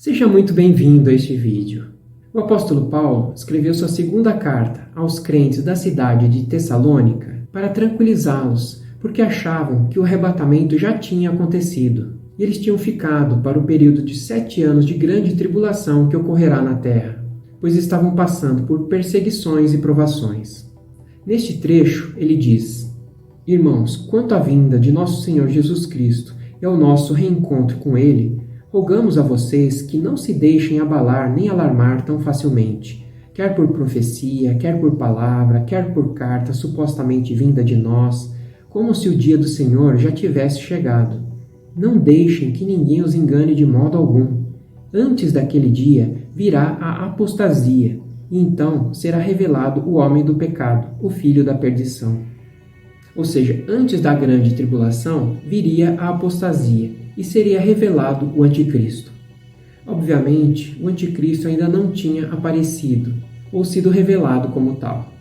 Seja muito bem-vindo a este vídeo. O apóstolo Paulo escreveu sua segunda carta aos crentes da cidade de Tessalônica para tranquilizá-los, porque achavam que o arrebatamento já tinha acontecido e eles tinham ficado para o período de 7 anos de grande tribulação que ocorrerá na terra, pois estavam passando por perseguições e provações. Neste trecho, ele diz: Irmãos, quanto à vinda de nosso Senhor Jesus Cristo e ao nosso reencontro com Ele, rogamos a vocês que não se deixem abalar nem alarmar tão facilmente, quer por profecia, quer por palavra, quer por carta supostamente vinda de nós, como se o dia do Senhor já tivesse chegado. Não deixem que ninguém os engane de modo algum. Antes daquele dia virá a apostasia, e então será revelado o homem do pecado, o filho da perdição. Ou seja, antes da grande tribulação viria a apostasia, e seria revelado o anticristo. Obviamente, o anticristo ainda não tinha aparecido ou sido revelado como tal.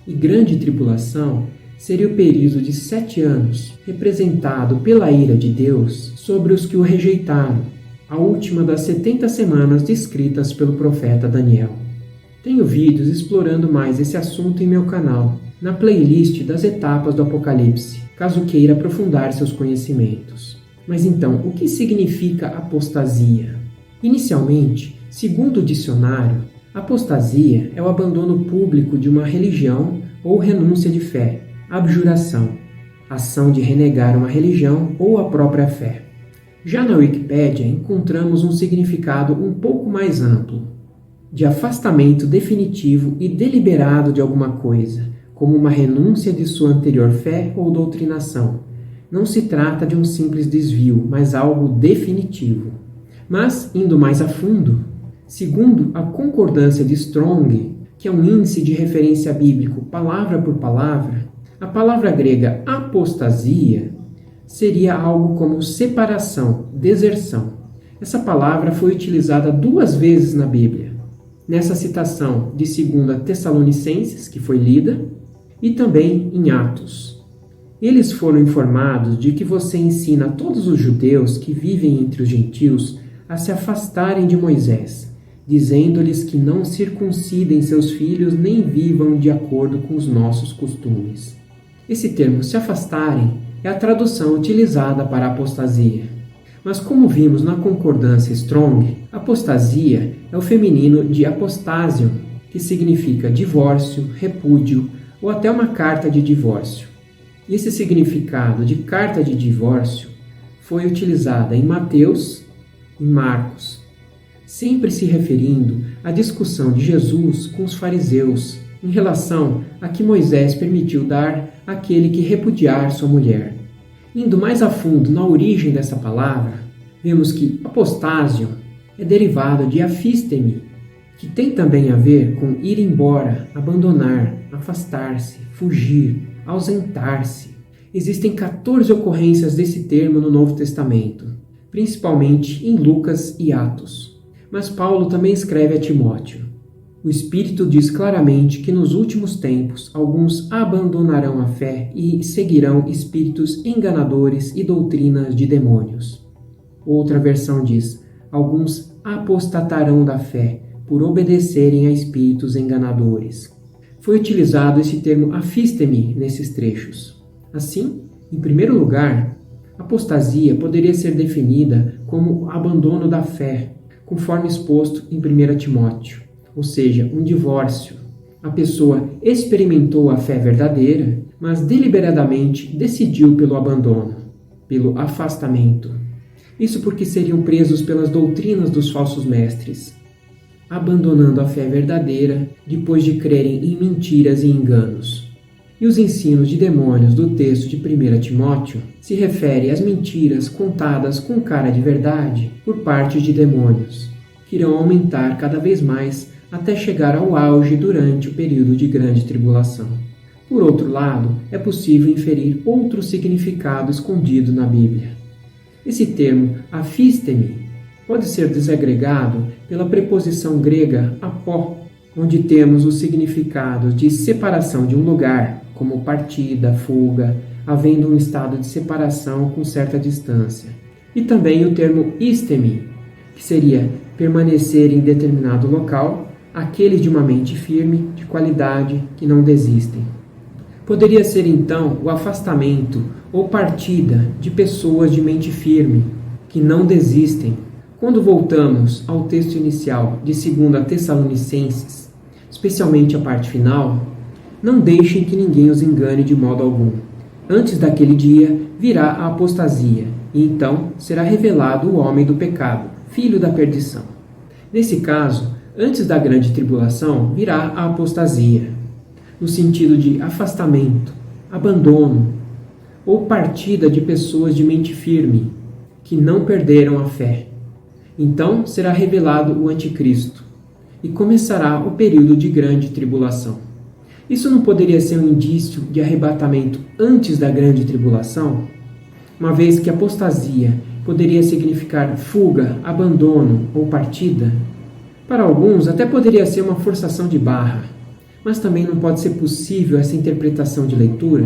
E grande tribulação seria o período de 7 anos, representado pela ira de Deus sobre os que o rejeitaram, a última das 70 semanas descritas pelo profeta Daniel. Tenho vídeos explorando mais esse assunto em meu canal, na playlist das etapas do Apocalipse, caso queira aprofundar seus conhecimentos. Mas então, o que significa apostasia? Inicialmente, segundo o dicionário, apostasia é o abandono público de uma religião ou renúncia de fé, abjuração, ação de renegar uma religião ou a própria fé. Já na Wikipédia, encontramos um significado um pouco mais amplo, de afastamento definitivo e deliberado de alguma coisa, como uma renúncia de sua anterior fé ou doutrinação. Não se trata de um simples desvio, mas algo definitivo. Mas, indo mais a fundo, segundo a concordância de Strong, que é um índice de referência bíblico palavra por palavra, a palavra grega apostasia seria algo como separação, deserção. Essa palavra foi utilizada 2 vezes na Bíblia, nessa citação de 2 Tessalonicenses, que foi lida, e também em Atos. Eles foram informados de que você ensina a todos os judeus que vivem entre os gentios a se afastarem de Moisés, dizendo-lhes que não circuncidem seus filhos nem vivam de acordo com os nossos costumes. Esse termo se afastarem é a tradução utilizada para apostasia. Mas como vimos na concordância Strong, apostasia é o feminino de apostasio, que significa divórcio, repúdio ou até uma carta de divórcio. E esse significado de carta de divórcio foi utilizada em Mateus e Marcos, sempre se referindo à discussão de Jesus com os fariseus em relação a que Moisés permitiu dar àquele que repudiar sua mulher. Indo mais a fundo na origem dessa palavra, vemos que apostasio é derivado de afistemi, que tem também a ver com ir embora, abandonar, afastar-se, fugir, ausentar-se. Existem 14 ocorrências desse termo no Novo Testamento, principalmente em Lucas e Atos. Mas Paulo também escreve a Timóteo: o Espírito diz claramente que nos últimos tempos alguns abandonarão a fé e seguirão espíritos enganadores e doutrinas de demônios. Outra versão diz: alguns apostatarão da fé por obedecerem a espíritos enganadores. Foi utilizado esse termo afistemi nesses trechos. Assim, em primeiro lugar, apostasia poderia ser definida como abandono da fé, conforme exposto em 1 Timóteo, ou seja, um divórcio. A pessoa experimentou a fé verdadeira, mas deliberadamente decidiu pelo abandono, pelo afastamento. Isso porque seriam presos pelas doutrinas dos falsos mestres, abandonando a fé verdadeira depois de crerem em mentiras e enganos. E os ensinos de demônios do texto de 1 Timóteo se refere às mentiras contadas com cara de verdade por parte de demônios, que irão aumentar cada vez mais até chegar ao auge durante o período de grande tribulação. Por outro lado, é possível inferir outro significado escondido na Bíblia. Esse termo afistemi pode ser desagregado pela preposição grega apó, onde temos os significados de separação de um lugar, como partida, fuga, havendo um estado de separação com certa distância. E também o termo istemi, que seria permanecer em determinado local, aqueles de uma mente firme, de qualidade, que não desistem. Poderia ser então o afastamento ou partida de pessoas de mente firme, que não desistem. Quando voltamos ao texto inicial de 2 Tessalonicenses, especialmente a parte final, não deixem que ninguém os engane de modo algum. Antes daquele dia virá a apostasia, e então será revelado o homem do pecado, filho da perdição. Nesse caso, antes da grande tribulação, virá a apostasia, no sentido de afastamento, abandono ou partida de pessoas de mente firme, que não perderam a fé. Então será revelado o anticristo, e começará o período de grande tribulação. Isso não poderia ser um indício de arrebatamento antes da grande tribulação? Uma vez que apostasia poderia significar fuga, abandono ou partida? Para alguns, até poderia ser uma forçação de barra, mas também não pode ser possível essa interpretação de leitura.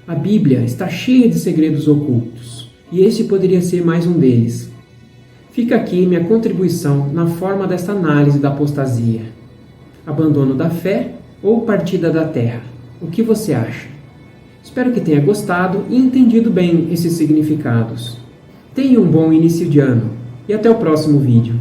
A Bíblia está cheia de segredos ocultos, e este poderia ser mais um deles. Fica aqui minha contribuição na forma desta análise da apostasia. Abandono da fé ou partida da terra? O que você acha? Espero que tenha gostado e entendido bem esses significados. Tenha um bom início de ano e até o próximo vídeo.